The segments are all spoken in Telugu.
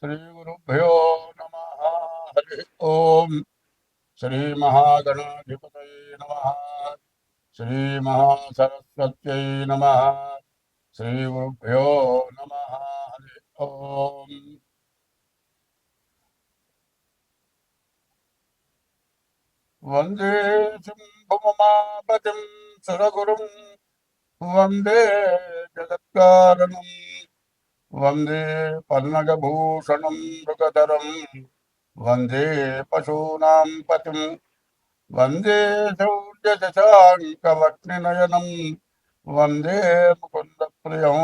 श्रीगुरुभ्यो नमः। हरि ओम। श्रीमहागणाधिपतये नमः। श्रीमहासरस्वत्यै नमः। श्रीगुरुभ्यो नमः। हरि ओम। वंदे शंभुमहापतिं सुरगुरुं वंदे जगत्कारणं वंदे पन्नगभूषणं मृगधरं वंदे पशूनां पतिं वंदे शौर्यशशाङ्कवक्निनयनं वंदे मुकुन्दप्रियं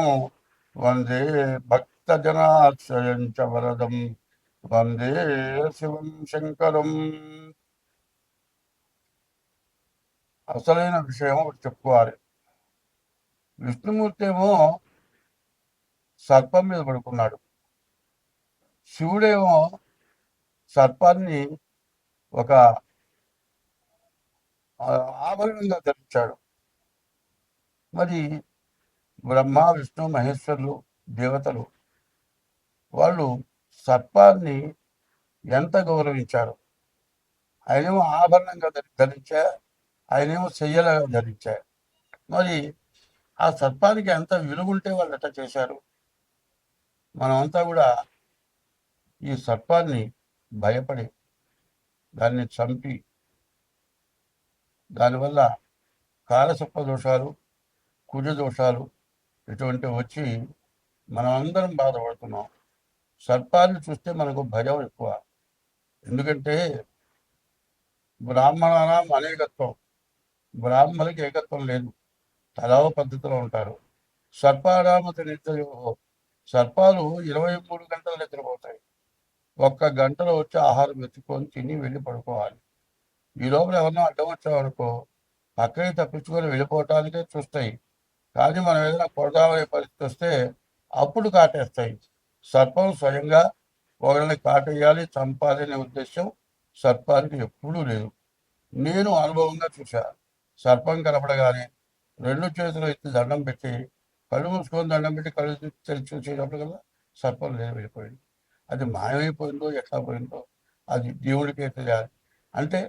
वंदे भक्तजनाश्रयं च वरदं वंदे शिवं శంకరం. అసలైన విషయం ఒకటి చెప్పుకోవాలి. విష్ణుమూర్తి ఏమో సర్పం మీద పడుకున్నాడు. శివుడేమో సర్పాన్ని ఒక ఆభరణంగా ధరించాడు. మరి బ్రహ్మ విష్ణు మహేశ్వరులు దేవతలు వాళ్ళు సర్పాన్ని ఎంత గౌరవించారు. ఆయనేమో ఆభరణంగా ధరించా, ఆయనేమో చెయ్యలాగా ధరించా. మరి ఆ సర్పానికి ఎంత విలువ ఉంటే వాళ్ళు ఎట్లా చేశారు. మనమంతా కూడా ఈ సర్పాన్ని భయపడి దాన్ని చంపి దానివల్ల కాలసర్ప దోషాలు, కుజ దోషాలు ఇటువంటివి వచ్చి మనం అందరం బాధపడుతున్నాం. సర్పాన్ని చూస్తే మనకు భయం ఎక్కువ. ఎందుకంటే బ్రాహ్మణానాం అనేకత్వం, బ్రాహ్మణులకి ఏకత్వం లేదు, తలావ పద్ధతిలో ఉంటారు. సర్పారామత నిత్యయో, సర్పాలు 23 గంటలు నిద్రపోతాయి. 1 గంటలో వచ్చి ఆహారం వెతుక్కొని తిని వెళ్ళి పడుకోవాలి. ఈ లోపల ఎవరినో అడ్డం వచ్చామనుకో పక్కకి తప్పించుకొని వెళ్ళిపోవటానికే చూస్తాయి. కానీ మనం ఏదైనా కొడదామనే పరిస్థితి వస్తే అప్పుడు కాటేస్తాయి. సర్పం స్వయంగా ఒకరిని కాటేయాలి, చంపాలి అనే ఉద్దేశం సర్పానికి ఎప్పుడూ లేదు. నేను అనుభవంగా చూశా. సర్పం కనపడగానే 2 చేతులు ఎత్తి దండం పెట్టి, కళ్ళు మూసుకొని దండం పెట్టి కళ్ళు తెరిచి చూసేటప్పుడు కల్లా సర్పం లేదు, వెళ్ళిపోయింది. అది మాయమైపోయిందో ఎట్లా పోయిందో అది దేవుడికే తెలియాలి. అంటే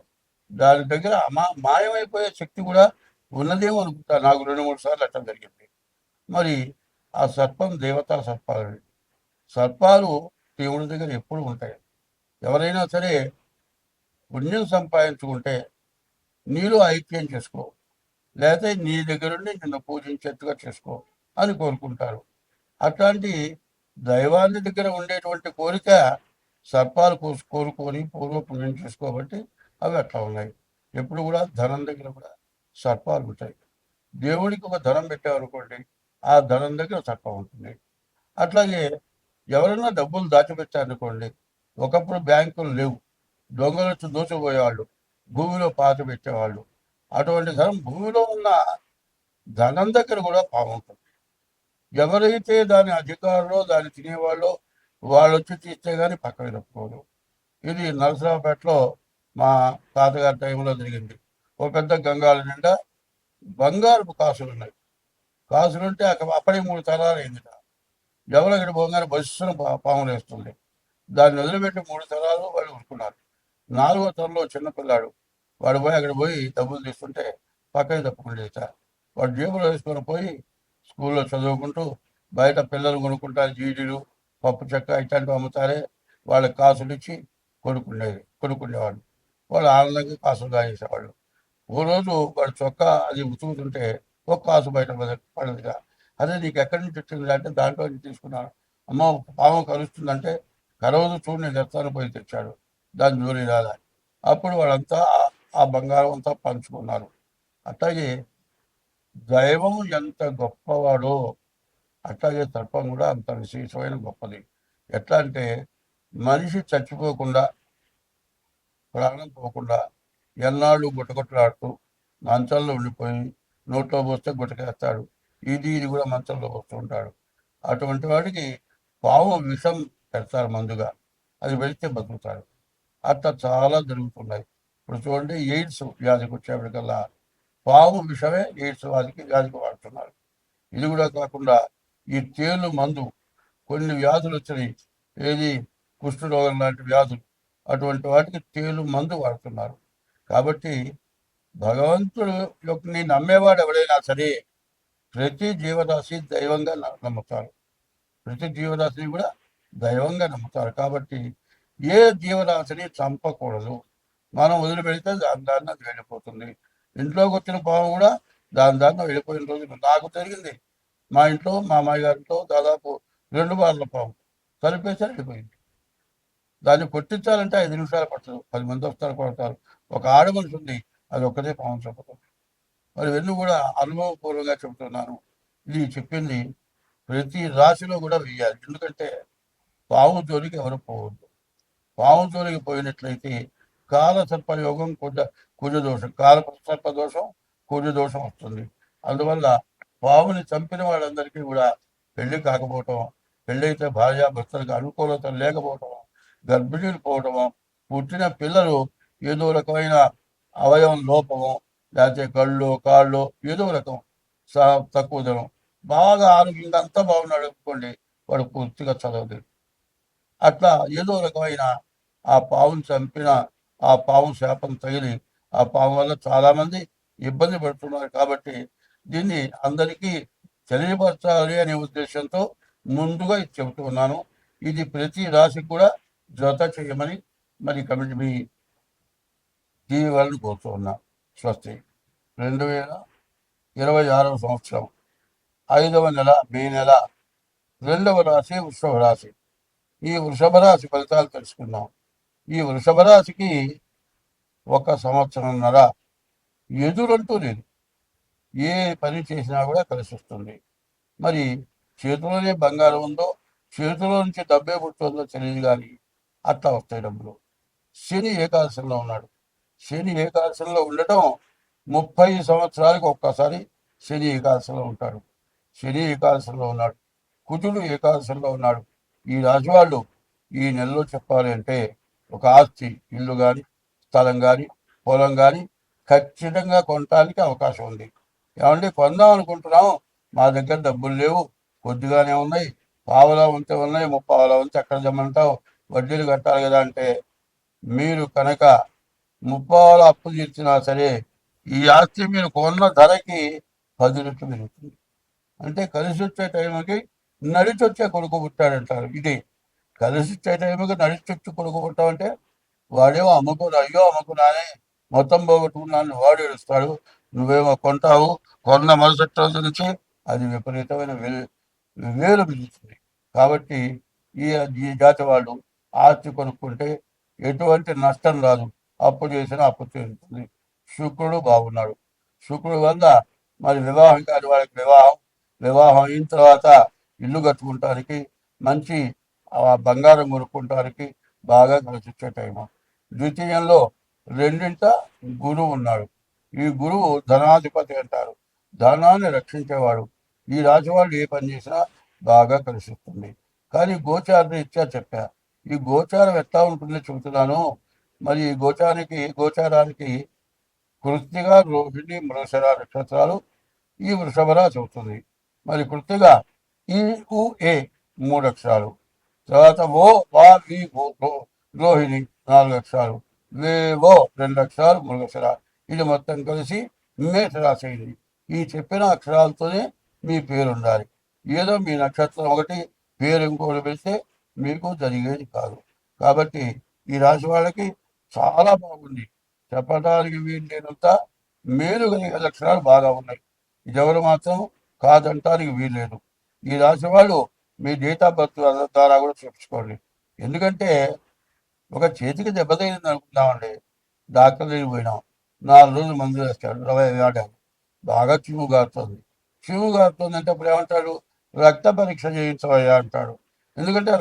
దాని దగ్గర మాయమైపోయే శక్తి కూడా ఉన్నదేమో అనుకుంటా. నాకు 2-3 సార్లు అట్లా జరిగింది. మరి ఆ సర్పం దేవతా సర్పాలు. సర్పాలు దేవుడి దగ్గర ఎప్పుడు ఉంటాయి. ఎవరైనా సరే పుణ్యం సంపాదించుకుంటే నీలో ఐక్యం చేసుకో, లేకపోతే నీ దగ్గరుండి నిన్ను పూజించేట్టుగా చేసుకో అని కోరుకుంటారు. అట్లాంటి దైవాన్ని దగ్గర ఉండేటువంటి కోరిక సర్పాలు కోరుకొని పూర్వపుణ్యం చేసుకోబట్టి అవి అట్లా ఉన్నాయి. ఎప్పుడు కూడా ధనం దగ్గర కూడా సర్పాలు ఉంటాయి. దేవుడికి ఒక ధనం పెట్టామనుకోండి, ఆ ధనం దగ్గర సర్పం ఉంటుంది. అట్లాగే ఎవరైనా డబ్బులు దాచిపెట్టారనుకోండి, ఒకప్పుడు బ్యాంకులు లేవు, దొంగలు వచ్చి దోచుకుపోయేవాళ్ళు, భూమిలో పాత పెట్టేవాళ్ళు. అటువంటి ధనం భూమిలో ఉన్న ధనం దగ్గర కూడా బాగుంటుంది. ఎవరైతే దాని అధికారులో దాన్ని తినేవాళ్ళో వాళ్ళు వచ్చి తీస్తే కానీ పక్కన తప్పుకోరు. ఇది నరసరావుపేటలో మా తాతగారి టైంలో జరిగింది. ఒక పెద్ద గంగాల నిండా బంగారపు కాసులు ఉన్నాయి. కాసులుంటే అప్పుడే 3 తరాలు అయిందిట. ఎవరు ఇక్కడ పోగానే బస్సును పాములు వేస్తుంది. దాన్ని వదిలిపెట్టి 3 తరాలు వాళ్ళు ఉరుకున్నారు. 4వ తరంలో చిన్నపిల్లాడు వాడు పోయి అక్కడ పోయి డబ్బులు తీసుకుంటే పక్కన తప్పుకుంటేట వాడు జేబులో వేసుకొని పోయి స్కూల్లో చదువుకుంటూ బయట పిల్లలు కొనుక్కుంటారు, జీడీలు పప్పు చెక్క ఇట్లాంటివి అమ్ముతారే, వాళ్ళకి కాసులు ఇచ్చి కొనుక్కునేవాళ్ళు. వాళ్ళు ఆనందంగా కాసులు కాజేసేవాళ్ళు. ఓ రోజు వాడు చొక్కా అది ఉతుకుతుంటే ఒక కాసు బయట పడదుగా. అదే నీకు ఎక్కడి నుంచి వచ్చింది అంటే దాంట్లో నుంచి తీసుకున్నాను. అమ్మ పాము కలుస్తుందంటే కరవదు చూడు నేను తెస్తాను పోయి తెచ్చాడు. దాని జోలి రాదా. అప్పుడు వాళ్ళంతా ఆ బంగారం అంతా పంచుకున్నారు. అట్లాగే దైవం ఎంత గొప్పవాడో అట్లాగే సర్పం కూడా అంత విశేషమైన గొప్పది. ఎట్లా అంటే మనిషి చచ్చిపోకుండా, ప్రాణం పోకుండా ఎన్నాళ్ళు గుట్టగుట్టలాడుతూ మంచంలో ఉండిపోయి నోట్లో పోస్తే గుట్టకేస్తాడు. ఇది కూడా మంచంలో వస్తూ ఉంటాడు. అటువంటి వాడికి పాము విషం పెడతారు మందుగా, అది వెళితే బతుకుతాడు. అట్లా చాలా జరుగుతున్నాయి. ఇప్పుడు చూడండి, ఎయిడ్స్ వ్యాధికి వచ్చేప్పటికల్లా పాము విషమే ఎయిడ్స్ వ్యాధికి వాడుతున్నారు. ఇది కూడా కాకుండా ఈ తేలు మందు కొన్ని వ్యాధులు వచ్చినాయి. ఏది కుష్ఠరోగం లాంటి వ్యాధులు, అటువంటి వాటికి తేలు మందు వాడుతున్నారు. కాబట్టి భగవంతుడు యొక్క నమ్మేవాడు ఎవడైనా సరే ప్రతి జీవరాశి దైవంగా నమ్ముతారు. ప్రతి జీవరాశిని కూడా దైవంగా నమ్ముతారు. కాబట్టి ఏ జీవరాశిని చంపకూడదు. మనం వదిలిపెడితే దాని అది వెళ్ళిపోతుంది. ఇంట్లోకి వచ్చిన పాము కూడా దాని వెళ్ళిపోయిన రోజు నాకు జరిగింది. మా ఇంట్లో మా అమ్మాయి గారింట్లో దాదాపు 2 బార్ల పాము కలిపేసారి వెళ్ళిపోయింది. దాన్ని కొట్టించాలంటే 5 నిమిషాలు పట్టదు. 10 మంది వస్తారు, కొడతారు. ఒక ఆడ మనిషి ఉంది, అది ఒక్కటే పాము చంపుతుంది. మరి ఇవన్నీ కూడా అనుభవపూర్వకంగా చెబుతున్నాను. ఇది చెప్పింది ప్రతి రాశిలో కూడా వెయ్యాలి. ఎందుకంటే పాము జోలికి ఎవరు పోవద్దు. పాము జోలికి పోయినట్లయితే కాల సర్పయోగం కుజదోషం, కాల సర్పదోషం కుజదోషం వస్తుంది. అందువల్ల పాముని చంపిన వాళ్ళందరికీ కూడా పెళ్లి కాకపోవటం, పెళ్ళైతే భార్యాభర్తలకు అనుకూలత లేకపోవటం, గర్భిణీలు పోవటము, పుట్టిన పిల్లలు ఏదో రకమైన అవయవం లోపము, లేకపోతే కళ్ళు కాళ్ళు ఏదో రకం తక్కువ ధనం, బాగా ఆరోగ్యంగా అంతా బాగున్నాడు అనుకోండి, వాడు పూర్తిగా చదవలేదు. అట్లా ఏదో రకమైన ఆ పావును చంపిన ఆ పాము శాపం తగిలి ఆ పాము వల్ల చాలామంది ఇబ్బంది పడుతున్నారు. కాబట్టి దీన్ని అందరికీ తెలియపరచాలి అనే ఉద్దేశంతో ముందుగా ఇది చెబుతూ ఉన్నాను. ఇది ప్రతి రాశికి కూడా జత చేయమని మరి కమిటీ మీ దీవెనలను కోరుతూ ఉన్నా. స్వస్తి. 2026 సంవత్సరం 5వ నెల మే నెల 2వ రాశి వృషభ రాశి. ఈ వృషభ రాశి ఫలితాలు తెలుసుకుందాం. ఈ వృషభ రాశికి 1 సంవత్సరంన్నర ఎదురంటూ లేదు. ఏ పని చేసినా కూడా కలిసి వస్తుంది. మరి చేతిలోనే బంగారం ఉందో, చేతిలో నుంచి డబ్బే పుట్టుందో తెలియదు, కానీ అట్లా వస్తాయి డబ్బులు. శని ఏకాదశంలో ఉన్నాడు. శని ఏకాదశంలో ఉండటం 30 సంవత్సరాలకు ఒక్కసారి శని ఏకాదశంలో ఉంటాడు. శని ఏకాదశంలో ఉన్నాడు. కుజుడు ఏకాదశంలో ఉన్నాడు. ఈ రాశి వాళ్ళు ఈ నెలలో చెప్పాలి అంటే ఒక ఆస్తి, ఇల్లు కానీ, స్థలం కానీ, పొలం కానీ ఖచ్చితంగా కొనటానికి అవకాశం ఉంది. ఏమంటే కొందాం అనుకుంటున్నాం, మా దగ్గర డబ్బులు లేవు, కొద్దిగానే ఉన్నాయి, పావలా ఉంటే ఉన్నాయి, ముప్పావలా ఉంటే ఎక్కడ జమ్మంటావు, వడ్డీలు కట్టాలి కదా అంటే, మీరు కనుక ముప్పావల అప్పు తీర్చినా సరే ఈ ఆస్తి మీరు కొన్న ధరకి 10 రెట్లు పెరుగుతుంది. అంటే కలిసి వచ్చే టైంకి నడిచి వచ్చే కొడుకు పుట్టాడంటారు. ఇది కలిసి వచ్చే టైంకి నడిచి వచ్చి కొడుకు పుట్టామంటే వాడేమో అయ్యో అమ్ముకున్నానే మొత్తం పోగొట్టుకున్నాను వాడు ఏడుస్తాడు. నువ్వేమో కొంటావు, కొన్న మరుసటి రోజు నుంచి అది విపరీతమైన వేలు మిగులుతుంది. కాబట్టి ఈ జాతి వాళ్ళు ఆస్తి కొనుక్కుంటే ఎటువంటి నష్టం రాదు. అప్పు చేసినా అప్పు తీరుతుంది. శుక్రుడు బాగున్నాడు. శుక్రుడు వల్ల మరి వివాహం కాని వాళ్ళకి వివాహం అయిన తర్వాత ఇల్లు కట్టుకుంటానికి, మంచి బంగారం కొనుక్కుంటానికి బాగా కలిసి వచ్చే టైము. ద్వితీయంలో 2ంట గురువు ఉన్నాడు. ఈ గురువు ధనాధిపతి అంటారు, ధనాన్ని రక్షించేవాడు. ఈ రాశి వాళ్ళు ఏ పని చేసినా బాగా కలిసి వస్తుంది. కానీ గోచార రీత్యా చెప్పా. ఈ గోచారం ఎట్లా ఉంటుందో చెబుతున్నాను. మరి ఈ గోచారానికి కృత్తిక, రోహిణి, మృగశిర నక్షత్రాలు ఈ వృషభ రాశి అవుతుంది. మరి కృత్తిక ఈ ఉ ఏ 3 అక్షరాలు, తర్వాత ఓ వా వి ఓ రోహిణి 4 అక్షరాలు, వేవో 2 అక్షరాలు మృగశిర. ఇది మొత్తం కలిసి మేషరాశి అయింది. ఈ చెప్పిన అక్షరాలతోనే మీ పేరు ఉండాలి. ఏదో మీ నక్షత్రం ఒకటి పేరు ఇంకోటి పెడితే మీకు జరిగేది కాదు. కాబట్టి ఈ రాశి వాళ్ళకి చాలా బాగుంది. చెప్పడానికి వీలు లేనంత మేలు కలిగే లక్షణాలు బాగా ఉన్నాయి. ఇదెవరు మాత్రం కాదంటానికి వీల్లేదు. ఈ రాశి వాళ్ళు మీ డేట్ ఆఫ్ బర్త్ ద్వారా కూడా చూపించుకోండి. ఎందుకంటే ఒక చేతికి దెబ్బతైంది అనుకుందామండి, డాక్టర్ దగ్గరికి పోయినాం, 4 రోజులు మందులు వేస్తాడు, 20 ఆడాడు, బాగా చీము గారుతుంది. చీము గారుతుంది అంటే అప్పుడు ఏమంటాడు, రక్త పరీక్ష చేయించవయ్యా అంటాడు. ఎందుకంటే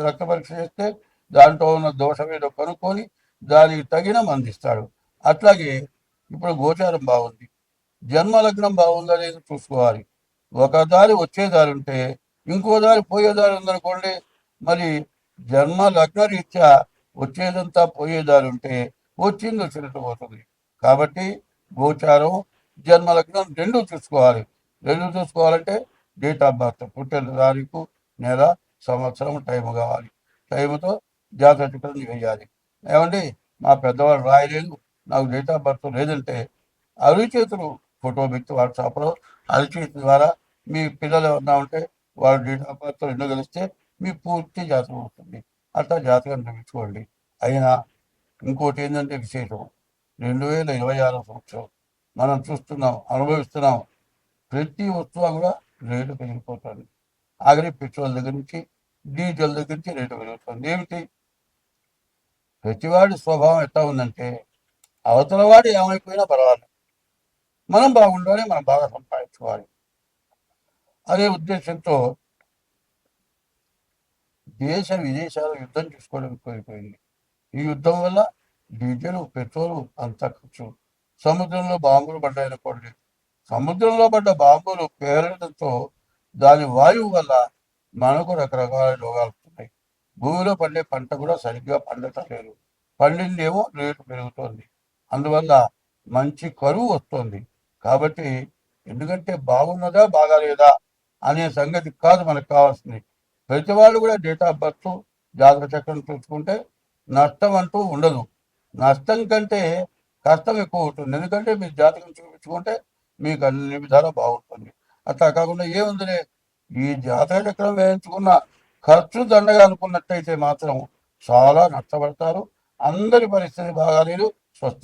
రక్త పరీక్ష చేస్తే దాంట్లో ఉన్న దోషం ఏదో కనుక్కొని దానికి తగిన మందిస్తాడు. అట్లాగే ఇప్పుడు గోచారం బాగుంది, జన్మలగ్నం బాగుందా లేదు చూసుకోవాలి. ఒక దారి వచ్చేదారి ఉంటే ఇంకో దారి పోయేదారి ఉందనుకోండి, మరి జన్మ లగ్న రీత్యా వచ్చేదంతా పోయేదారి ఉంటే వచ్చింది వచ్చినట్టు పోతుంది. కాబట్టి గోచారం, జన్మలగ్నం 2 చూసుకోవాలి. 2 చూసుకోవాలంటే డేట్ ఆఫ్ బర్త్, పుట్టిన తారీఖు, నెల, సంవత్సరం, టైం కావాలి. టైంతో జాతక చక్రం వేయాలి. ఏమండి మా పెద్దవాడు రాయలేదు, నాకు డేట్ ఆఫ్ బర్త్ లేదంటే అరిచేతులు ఫోటో పెట్టి వాట్సాప్లో అరిచేతి ద్వారా మీ పిల్లలు ఏమన్నా ఉంటే వాడు డేట్ ఆఫ్ బర్త్ రెండు కలిస్తే మీ పూర్తి జాతకం అవుతుంది. అట్లా జాతకం నిర్మించుకోండి. అయినా ఇంకోటి ఏంటంటే విశేషం, 2026 సంవత్సరం మనం చూస్తున్నాం, అనుభవిస్తున్నాం. ప్రతి వస్తువు కూడా రేటు పెరిగిపోతుంది. ఆఖరి పెట్రోల్ దగ్గర నుంచి డీజిల్ దగ్గర నుంచి రేటు పెరుగుతుంది. ఏమిటి? ప్రతివాడి స్వభావం ఎట్లా ఉందంటే అవతల వాడు ఏమైపోయినా పర్వాలేదు, మనం బాగుండాలి, మనం బాగా సంపాదించుకోవాలి అనే ఉద్దేశంతో దేశ విదేశాల యుద్ధం చేసుకోవడం కోల్పోయింది. ఈ యుద్ధం వల్ల డీజిల్ పెట్రోల్ అంత ఖర్చు. సముద్రంలో బాంబులు పడ్డాయనుకోండి, సముద్రంలో పడ్డ బాంబులు పేలడంతో దాని వాయువు వల్ల మనకు రకరకాల రోగాలు వస్తున్నాయి. భూమిలో పండే పంట కూడా సరిగ్గా పండటం లేదు, పండిందేమో రేటు పెరుగుతోంది. అందువల్ల మంచి కరువు వస్తుంది. కాబట్టి ఎందుకంటే బాగున్నదా బాగాలేదా అనే సంగతి కాదు మనకు కావాల్సింది. ప్రతి వాళ్ళు కూడా డేట్ ఆఫ్ బర్త్ జాతక చక్రం చూసుకుంటే నష్టం అంటూ ఉండదు. నష్టం కంటే కష్టం ఎక్కువ ఉంటుంది. ఎందుకంటే మీరు జాతకం చూపించుకుంటే మీకు అన్ని విధాలా బాగుంటుంది. అట్లా కాకుండా ఏముందిలే ఈ జాతక చక్రం వేయించుకున్న ఖర్చు దండగా అనుకున్నట్టయితే మాత్రం చాలా నష్టపడతారు. అందరి పరిస్థితి బాగాలేదు. స్వస్తి.